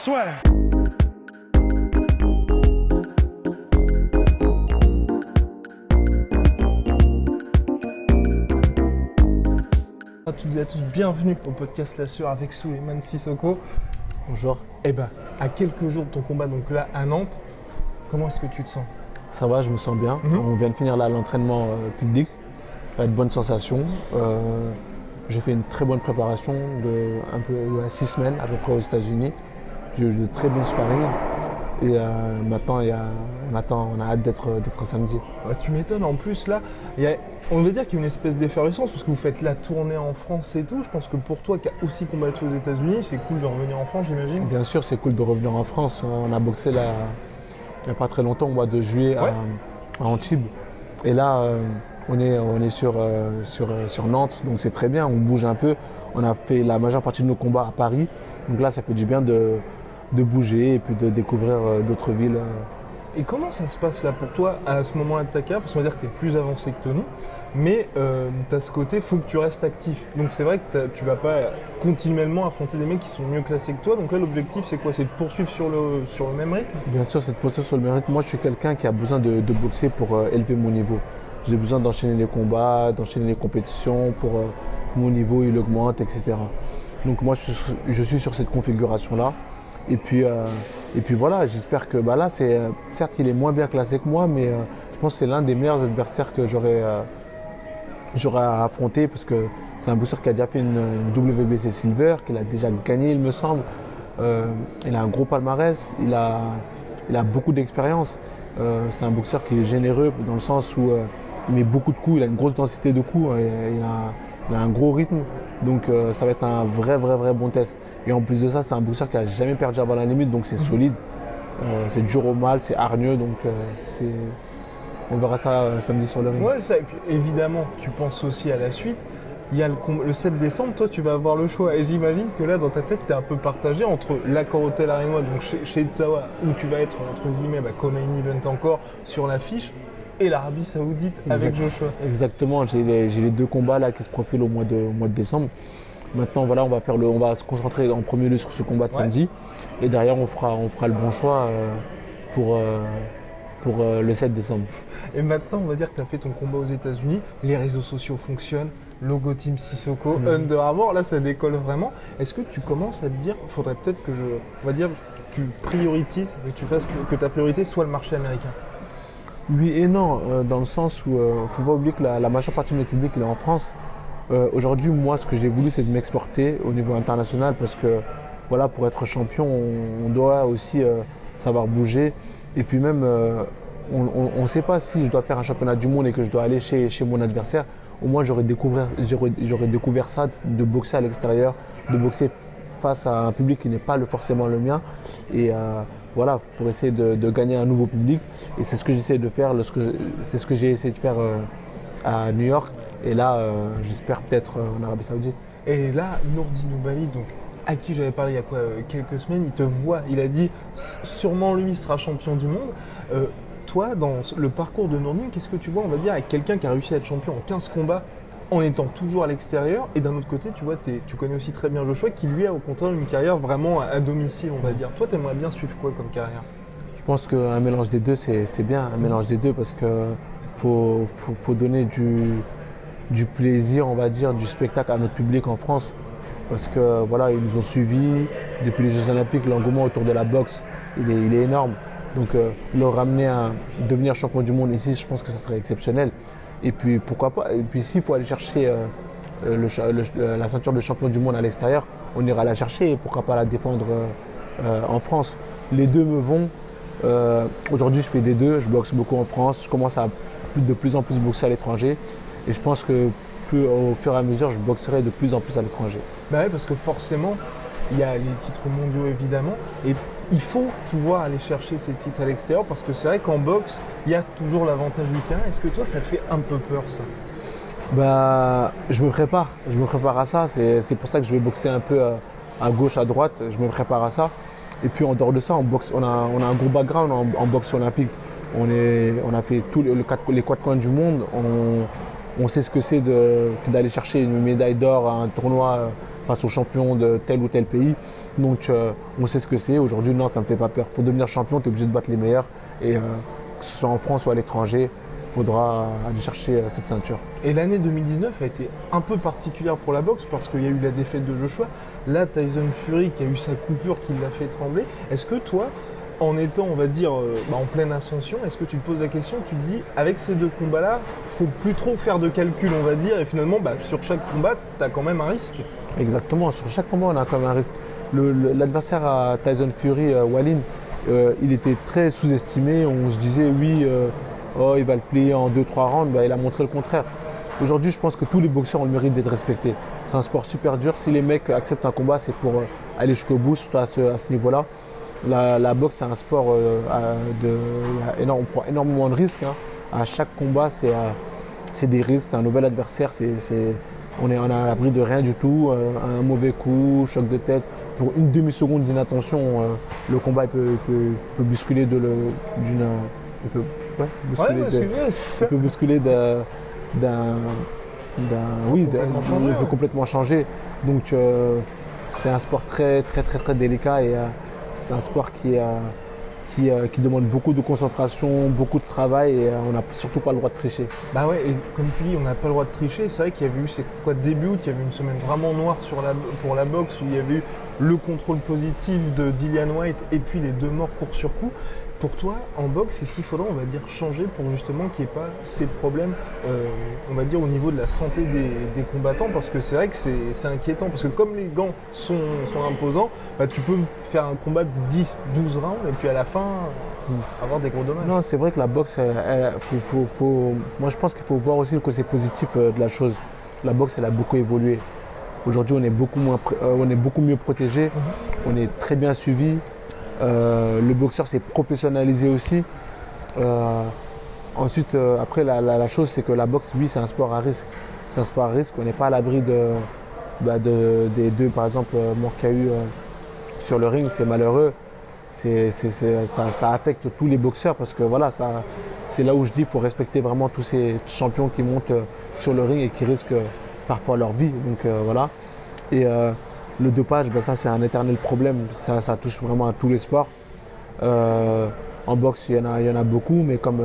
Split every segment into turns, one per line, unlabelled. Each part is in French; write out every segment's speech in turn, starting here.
Swag. À toutes et à tous, bienvenue au podcast La Sueur avec Souleymane Sissoko.
Bonjour.
Eh ben, à quelques jours de ton combat, donc là à Nantes, comment est-ce que tu te sens?
Ça va, je me sens bien. On vient de finir là l'entraînement public, avec de bonnes sensations. J'ai fait une très bonne préparation de un peu 6 semaines à peu près aux États-Unis. J'ai eu de très bons sparring. Et maintenant, on a hâte d'être samedi.
Ouais, tu m'étonnes, en plus là, on veut dire qu'il y a une espèce d'effervescence parce que vous faites la tournée en France et tout. Je pense que pour toi qui as aussi combattu aux États-Unis, c'est cool de revenir en France, j'imagine.
Bien sûr, c'est cool de revenir en France. On a boxé là, il n'y a pas très longtemps, au mois de juillet à Antibes. Et là, on est sur Nantes, donc c'est très bien, on bouge un peu. On a fait la majeure partie de nos combats à Paris. Donc là, ça fait du bien de bouger et puis de découvrir d'autres villes.
Et comment ça se passe là pour toi à ce moment-là de ta carrière? Parce qu'on va dire que tu es plus avancé que Tony, mais tu as ce côté, il faut que tu restes actif. Donc c'est vrai que tu vas pas continuellement affronter des mecs qui sont mieux classés que toi. Donc là, l'objectif, c'est quoi? C'est de poursuivre sur le même rythme?
Bien sûr, c'est de poursuivre sur le mérite. Moi, je suis quelqu'un qui a besoin de boxer pour élever mon niveau. J'ai besoin d'enchaîner les combats, d'enchaîner les compétitions pour que mon niveau il augmente, etc. Donc moi, je suis sur cette configuration-là. Et puis voilà, j'espère que là, certes qu'il est moins bien classé que moi, mais je pense que c'est l'un des meilleurs adversaires que j'aurais à affronter parce que c'est un boxeur qui a déjà fait une WBC Silver, qu'il a déjà gagné, il me semble. Il a un gros palmarès, il a beaucoup d'expérience. C'est un boxeur qui est généreux dans le sens où il met beaucoup de coups, il a une grosse densité de coups, il a un gros rythme. Donc ça va être un vrai bon test. Et en plus de ça, c'est un boxeur qui n'a jamais perdu avant la limite, donc c'est solide. C'est dur au mal, c'est hargneux, donc on verra ça samedi sur le ring.
Ouais, ça, et puis évidemment, tu penses aussi à la suite. Il y a le 7 décembre, toi tu vas avoir le choix. Et j'imagine que là, dans ta tête, tu es un peu partagé entre l'accord Hôtel Arena, donc chez Tawa, où tu vas être, entre guillemets, comme un event encore sur l'affiche, et l'Arabie Saoudite avec Joshua.
Exactement, j'ai les deux combats là qui se profilent au mois de décembre. Maintenant, voilà, on va se concentrer en premier lieu sur ce combat de samedi. Et derrière, on fera le bon choix pour le 7 décembre.
Et maintenant, on va dire que tu as fait ton combat aux États-Unis. Les réseaux sociaux fonctionnent. Logo Team Sissoko, Under Armour, là, ça décolle vraiment. Est-ce que tu commences à te dire, il faudrait peut-être que tu priorises, que ta priorité soit le marché américain?
Oui et non, dans le sens où il ne faut pas oublier que la majeure partie de notre public il est en France. Aujourd'hui, moi, ce que j'ai voulu, c'est de m'exporter au niveau international parce que, voilà, pour être champion, on doit aussi savoir bouger. Et puis même, on ne sait pas si je dois faire un championnat du monde et que je dois aller chez mon adversaire. Au moins, j'aurais découvert ça, de boxer à l'extérieur, de boxer face à un public qui n'est pas forcément le mien. Et voilà, pour essayer de gagner un nouveau public. Et c'est ce que j'essaie de faire, c'est ce que j'ai essayé de faire à New York. Et là, j'espère peut-être en Arabie Saoudite.
Et là, Nourdine Oubaly, donc à qui j'avais parlé il y a quelques semaines, il te voit, il a dit sûrement lui sera champion du monde. Toi, dans le parcours de Nourdine, qu'est-ce que tu vois, on va dire, avec quelqu'un qui a réussi à être champion en 15 combats en étant toujours à l'extérieur, et d'un autre côté, tu vois, tu connais aussi très bien Joshua, qui lui a au contraire une carrière vraiment à domicile, on va dire. Toi, tu aimerais bien suivre quoi comme carrière?
Je pense qu'un mélange des deux, c'est bien, un mélange des deux, parce que faut donner du plaisir, on va dire, du spectacle à notre public en France. Parce que voilà, ils nous ont suivis depuis les Jeux Olympiques, l'engouement autour de la boxe, il est énorme. Donc le ramener à devenir champion du monde ici, je pense que ça serait exceptionnel. Et puis pourquoi pas, et puis s'il faut aller chercher la ceinture de champion du monde à l'extérieur, on ira la chercher et pourquoi pas la défendre en France. Les deux me vont. Aujourd'hui je fais des deux, je boxe beaucoup en France, je commence à de plus en plus boxer à l'étranger. Et je pense que au fur et à mesure, je boxerai de plus en plus à l'étranger.
Bah ouais, parce que forcément, il y a les titres mondiaux évidemment, et il faut pouvoir aller chercher ces titres à l'extérieur, parce que c'est vrai qu'en boxe, il y a toujours l'avantage du terrain. Est-ce que toi, ça te fait un peu peur, ça?
Bah, je me prépare à ça. C'est pour ça que je vais boxer un peu à gauche, à droite. Je me prépare à ça. Et puis en dehors de ça, on a un gros background en boxe olympique. On a fait tous les 4 coins du monde. On sait ce que c'est d'aller chercher une médaille d'or à un tournoi, face aux champions de tel ou tel pays. Donc on sait ce que c'est. Aujourd'hui, non, ça ne me fait pas peur. Pour devenir champion, tu es obligé de battre les meilleurs. Et que ce soit en France ou à l'étranger, il faudra aller chercher cette ceinture.
Et l'année 2019 a été un peu particulière pour la boxe parce qu'il y a eu la défaite de Joshua. Là, Tyson Fury qui a eu sa coupure qui l'a fait trembler. Est-ce que toi, en étant, on va dire, en pleine ascension, est-ce que tu te poses la question, tu te dis, avec ces deux combats-là, faut plus trop faire de calcul, on va dire, et finalement, sur chaque combat, tu as quand même un risque.
Exactement, sur chaque combat, on a quand même un risque. L'adversaire à Tyson Fury, Wallin, il était très sous-estimé. On se disait, oui, il va le plier en 2-3 rounds. Il a montré le contraire. Aujourd'hui, je pense que tous les boxeurs ont le mérite d'être respectés. C'est un sport super dur. Si les mecs acceptent un combat, c'est pour aller jusqu'au bout, surtout à ce niveau-là. La boxe, c'est un sport on prend énormément de risques. Hein. À chaque combat, c'est des risques, c'est un nouvel adversaire. On est à l'abri de rien du tout. Un mauvais coup, choc de tête. Pour une demi-seconde d'inattention, le combat peut bousculer il peut complètement changer. Donc c'est un sport très très très très délicat et c'est un sport qui demande beaucoup de concentration, beaucoup de travail et on n'a surtout pas le droit de tricher.
Bah ouais, et comme tu dis, on n'a pas le droit de tricher. C'est vrai qu'il y avait eu début août, il y avait une semaine vraiment noire pour la boxe où il y avait eu le contrôle positif de Dillian Whyte et puis les 2 morts court sur coup. Pour toi, en boxe, est-ce qu'il faudra, on va dire, changer pour justement qu'il n'y ait pas ces problèmes, on va dire, au niveau de la santé des combattants? Parce que c'est vrai que c'est inquiétant. Parce que comme les gants sont imposants, tu peux faire un combat de 10, 12 rounds et puis à la fin, avoir des gros dommages.
Non, c'est vrai que la boxe, moi je pense qu'il faut voir aussi le côté positif de la chose. La boxe, elle a beaucoup évolué. Aujourd'hui, on est beaucoup mieux protégé, on est très bien suivi. Le boxeur s'est professionnalisé aussi. Ensuite, après, la chose, c'est que la boxe, oui, c'est un sport à risque. C'est un sport à risque. On n'est pas à l'abri des 2, par exemple, morts qu'il y a eu sur le ring. C'est malheureux. Ça affecte tous les boxeurs parce que voilà, c'est là où je dis qu'il faut respecter vraiment tous ces champions qui montent sur le ring et qui risquent parfois leur vie. Donc voilà. Et le dopage, ça c'est un éternel problème, ça touche vraiment à tous les sports. En boxe, il y en a beaucoup, mais comme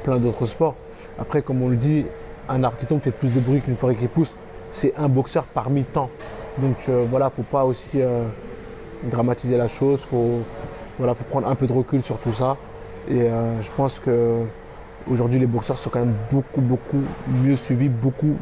plein d'autres sports. Après, comme on le dit, un arbre qui tombe fait plus de bruit qu'une forêt qui pousse. C'est un boxeur parmi tant. Donc voilà, il ne faut pas aussi dramatiser la chose, faut prendre un peu de recul sur tout ça. Et je pense qu'aujourd'hui, les boxeurs sont quand même beaucoup mieux suivis, beaucoup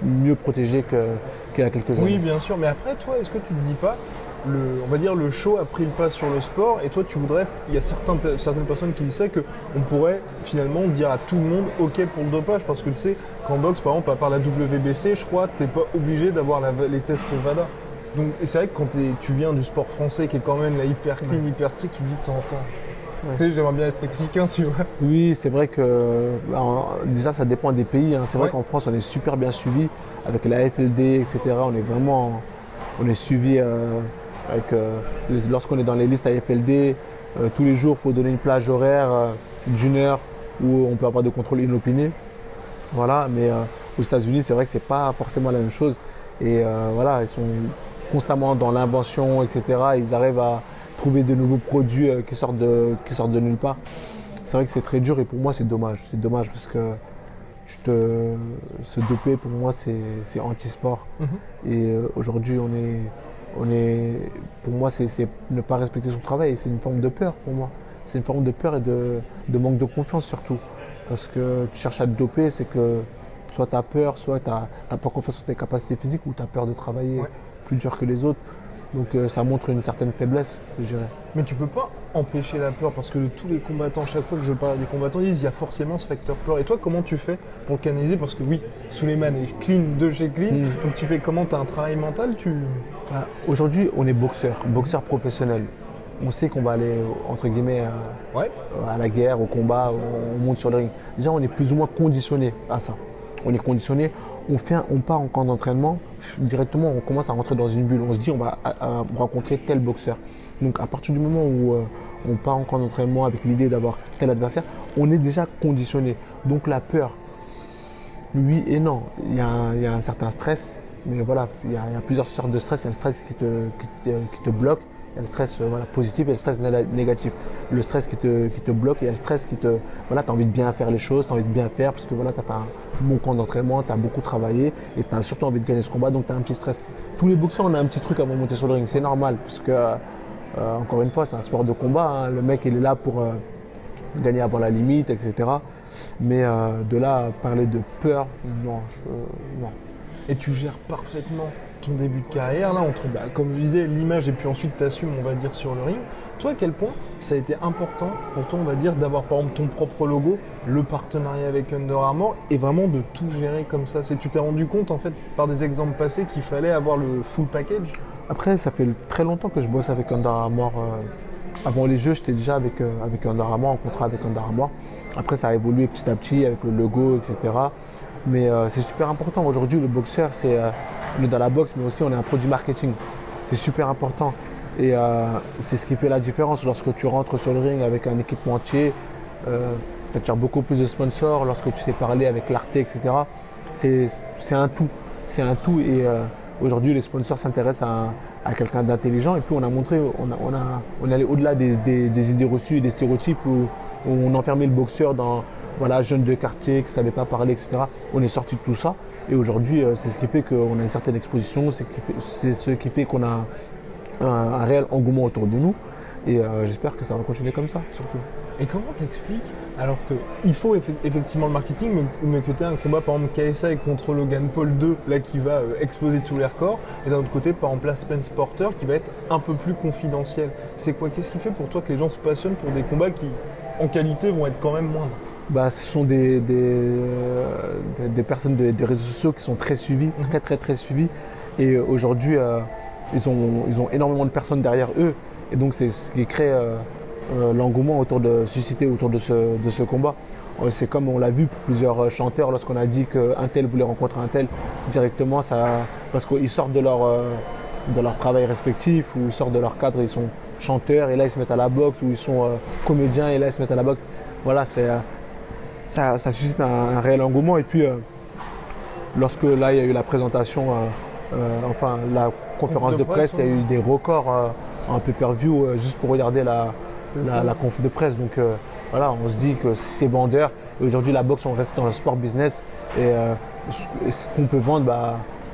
mieux protégés qu'il y a quelques années.
Oui, bien sûr, mais après, toi, est-ce que tu ne te dis pas, on va dire le show a pris le pas sur le sport et toi, il y a certaines personnes qui disent ça, qu'on pourrait finalement dire à tout le monde OK pour le dopage parce que tu sais, qu'en boxe, par exemple, à part la WBC, je crois, tu n'es pas obligé d'avoir les tests VADA. Donc, et c'est vrai que quand tu viens du sport français qui est quand même la hyper clean, hyper strict, tu te dis de temps en temps. Ouais. Tu sais, j'aimerais bien être mexicain, tu vois.
Oui, c'est vrai que déjà ça dépend des pays. Hein. C'est vrai qu'en France, on est super bien suivi avec la FLD, etc. On est suivi lorsqu'on est dans les listes à FLD. Tous les jours, il faut donner une plage horaire d'une heure où on peut avoir des contrôles inopinés. Voilà, mais aux États-Unis, c'est vrai que c'est pas forcément la même chose. Et voilà, ils sont constamment dans l'invention, etc. Ils arrivent à trouver de nouveaux produits qui sortent de nulle part. C'est vrai que c'est très dur et pour moi c'est dommage. C'est dommage parce que se doper pour moi c'est anti-sport. Et aujourd'hui pour moi c'est ne pas respecter son travail et c'est une forme de peur pour moi. C'est une forme de peur et de manque de confiance surtout. Parce que tu cherches à te doper, c'est que soit tu as peur, soit tu n'as pas confiance en tes capacités physiques ou tu as peur de travailler plus dur que les autres. Donc ça montre une certaine faiblesse, je dirais.
Mais tu peux pas empêcher la peur parce que tous les combattants, chaque fois que je parle à des combattants, ils disent il y a forcément ce facteur peur. Et toi, comment tu fais pour le canaliser? Parce que oui, Souleymane est clean de chez clean. Donc tu fais comment? Tu as un travail mental
Aujourd'hui, on est boxeur professionnel. On sait qu'on va aller, entre guillemets, à la guerre, au combat, on monte sur le ring. Déjà, on est plus ou moins conditionné à ça. On est conditionné. On part en camp d'entraînement, directement on commence à rentrer dans une bulle. On se dit on va rencontrer tel boxeur. Donc à partir du moment où on part en camp d'entraînement avec l'idée d'avoir tel adversaire, on est déjà conditionné. Donc la peur, oui et non. Il y a un certain stress, Mais voilà, il y a plusieurs sortes de stress. Il y a le stress qui te bloque, il y a le stress positif et le stress négatif. Le stress qui te bloque, il y a le stress voilà, tu as envie de bien faire les choses, tu as envie de bien faire parce que voilà, tu as fait un bon camp d'entraînement, tu as beaucoup travaillé et tu as surtout envie de gagner ce combat, donc tu as un petit stress. Tous les boxeurs, on a un petit truc avant de monter sur le ring, c'est normal parce que, encore une fois, c'est un sport de combat. Hein. Le mec, il est là pour gagner avant la limite, etc. Mais de là à parler de peur, non.
Et tu gères parfaitement ton début de carrière, là, entre, comme je disais, l'image et puis ensuite tu assumes, on va dire, sur le ring. Toi, à quel point ça a été important pour toi, on va dire, d'avoir par exemple ton propre logo, le partenariat avec Under Armour et vraiment de tout gérer comme ça? Tu t'es rendu compte, en fait, par des exemples passés qu'il fallait avoir le full package?
Après, ça fait très longtemps que je bosse avec Under Armour. Avant les Jeux, j'étais déjà avec Under Armour, en contrat avec Under Armour. Après, ça a évolué petit à petit avec le logo, etc. Mais c'est super important. Aujourd'hui, le boxeur, on est dans la boxe, mais aussi on est un produit marketing. C'est super important. Et c'est ce qui fait la différence. Lorsque tu rentres sur le ring avec un équipementier, tu attires beaucoup plus de sponsors. Lorsque tu sais parler avec l'Arte, etc. C'est un tout. C'est un tout. Et aujourd'hui, les sponsors s'intéressent à quelqu'un d'intelligent. Et puis on a montré, on est allé au-delà des idées reçues et des stéréotypes où on enfermait le boxeur dans jeune de quartier, qui ne savait pas parler, etc. On est sorti de tout ça. Et aujourd'hui, c'est ce qui fait qu'on a une certaine exposition, c'est ce qui fait qu'on a un réel engouement autour de nous. Et j'espère que ça va continuer comme ça, surtout.
Et comment t'expliques, alors qu'il faut effectivement le marketing, mais que tu as un combat par exemple KSI contre Logan Paul 2, là qui va exploser tous les records, et d'un autre côté, par exemple, là, Spence Porter qui va être un peu plus confidentiel. C'est quoi? Qu'est-ce qui fait pour toi que les gens se passionnent pour des combats qui, en qualité, vont être quand même moindres?
Ce sont des personnes des réseaux sociaux qui sont très suivies, très suivies. Et aujourd'hui, ils ont énormément de personnes derrière eux. Et donc, c'est ce qui crée l'engouement suscité autour de ce combat. C'est comme on l'a vu pour plusieurs chanteurs, lorsqu'on a dit qu'un tel voulait rencontrer un tel, directement, parce qu'ils sortent de leur travail respectif, ou ils sortent de leur cadre, ils sont chanteurs, et là, ils se mettent à la boxe, ou ils sont comédiens, et là, ils se mettent à la boxe. Voilà, ça suscite un réel engouement. Et puis, lorsque là, il y a eu la présentation, la conférence de presse, il y a eu des records en pay-per-view juste pour regarder la conf de presse. Donc, on se dit que c'est vendeur. Et aujourd'hui, la boxe, on reste dans le sport business. Et ce qu'on peut vendre,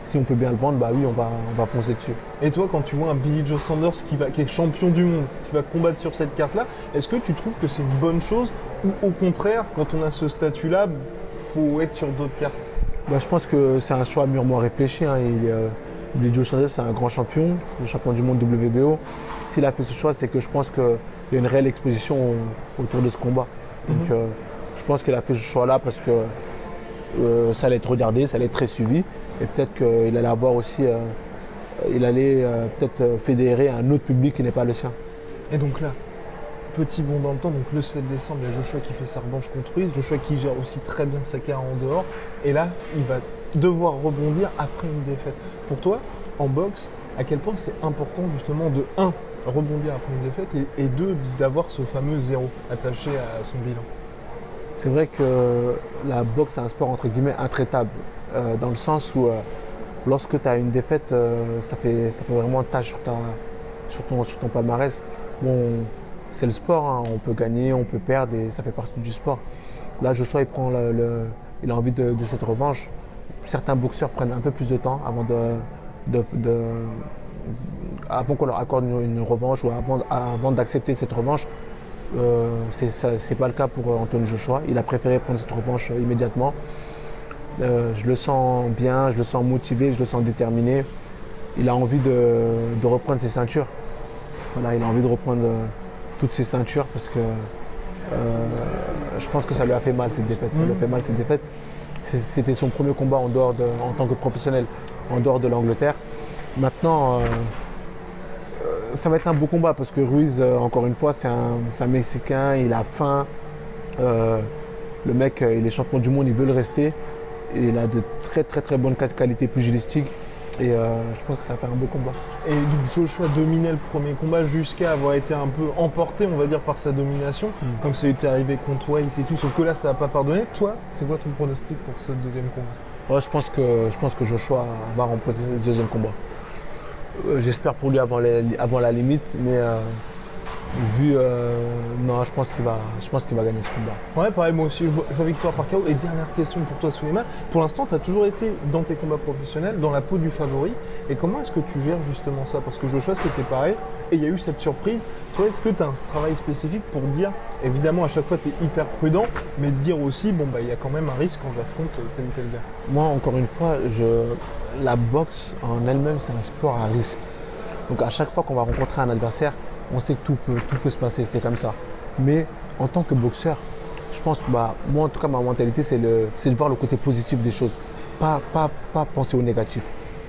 si on peut bien le vendre, oui, on va foncer dessus.
Et toi, quand tu vois un Billy Joe Saunders qui est champion du monde, qui va combattre sur cette carte-là, est-ce que tu trouves que c'est une bonne chose ou au contraire, quand on a ce statut-là, il faut être sur d'autres cartes?
Je pense que c'est un choix mûrement réfléchi. Hein. Billy Joe Saunders, c'est un grand champion, le champion du monde WBO. S'il a fait ce choix, c'est que je pense qu'il y a une réelle exposition autour de ce combat. Donc je pense qu'il a fait ce choix-là parce que ça allait être regardé, ça allait être très suivi. Et peut-être qu'il allait avoir aussi, peut-être fédérer un autre public qui n'est pas le sien.
Et donc là, petit bond dans le temps, donc le 7 décembre, il y a Joshua qui fait sa revanche contre Ruiz, Joshua qui gère aussi très bien sa carrière en dehors. Et là, il va devoir rebondir après une défaite. Pour toi, en boxe, à quel point c'est important justement de 1, rebondir après une défaite et 2, d'avoir ce fameux 0 attaché à son bilan?
C'est vrai que la boxe, c'est un sport entre guillemets intraitable, dans le sens où lorsque tu as une défaite, ça fait vraiment tache sur ton palmarès. Bon, c'est le sport, hein. On peut gagner, on peut perdre et ça fait partie du sport. Là, Joshua, il a envie de cette revanche. Certains boxeurs prennent un peu plus de temps avant qu'on leur accorde une revanche ou avant d'accepter cette revanche. C'est pas le cas pour Anthony Joshua. Il a préféré prendre cette revanche immédiatement. Je le sens bien, je le sens motivé, je le sens déterminé. Il a envie de reprendre ses ceintures. Voilà, il a envie de reprendre toutes ses ceintures parce que je pense que ça lui a fait mal cette défaite. Ça lui a fait mal cette défaite. C'était son premier combat en tant que professionnel en dehors de l'Angleterre. Maintenant, ça va être un beau combat parce que Ruiz, encore une fois, c'est un Mexicain, il a faim. Le mec, il est champion du monde, il veut le rester. Et il a de très bonnes qualités pugilistiques. Et je pense que ça va faire un beau combat.
Et donc Joshua dominait le premier combat jusqu'à avoir été un peu emporté, on va dire, par sa domination, comme ça a été arrivé contre White et tout. Sauf que là, ça n'a pas pardonné. Toi, c'est quoi ton pronostic pour ce deuxième combat?
Ouais, je pense que Joshua va remporter le deuxième combat. J'espère pour lui avant la limite, mais non, je pense qu'il va gagner ce combat.
Ouais, pareil, moi aussi, je vois victoire par KO. Et dernière question pour toi, Souleymane. Pour l'instant, tu as toujours été dans tes combats professionnels, dans la peau du favori. Et comment est-ce que tu gères justement ça? Parce que Joshua, c'était pareil. Et il y a eu cette surprise. Toi, est-ce que tu as un travail spécifique pour dire, évidemment, à chaque fois, tu es hyper prudent, mais de dire aussi, bon, bah, il y a quand même un risque quand j'affronte tel ou tel gars.
Moi, encore une fois, la boxe en elle-même, c'est un sport à risque. Donc à chaque fois qu'on va rencontrer un adversaire, on sait que tout peut se passer, c'est comme ça. Mais en tant que boxeur, je pense, moi en tout cas, ma mentalité, c'est de voir le côté positif des choses. Pas penser au négatif.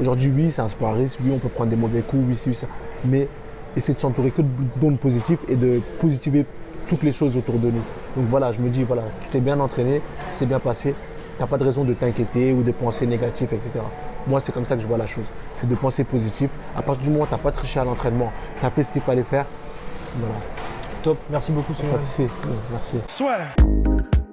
Aujourd'hui, oui, c'est un sport à risque, oui, on peut prendre des mauvais coups, oui, oui, ça. Mais essayer de s'entourer que d'ondes positives et de positiver toutes les choses autour de nous. Donc voilà, je me dis, voilà, tu t'es bien entraîné, c'est bien passé, tu n'as pas de raison de t'inquiéter ou de penser négatif, etc. Moi, c'est comme ça que je vois la chose. C'est de penser positif. À partir du moment où tu n'as pas triché à l'entraînement, tu as fait ce qu'il fallait faire, voilà.
Top, merci beaucoup,
Pas
Souleymane.
de souci. Merci.
Swear.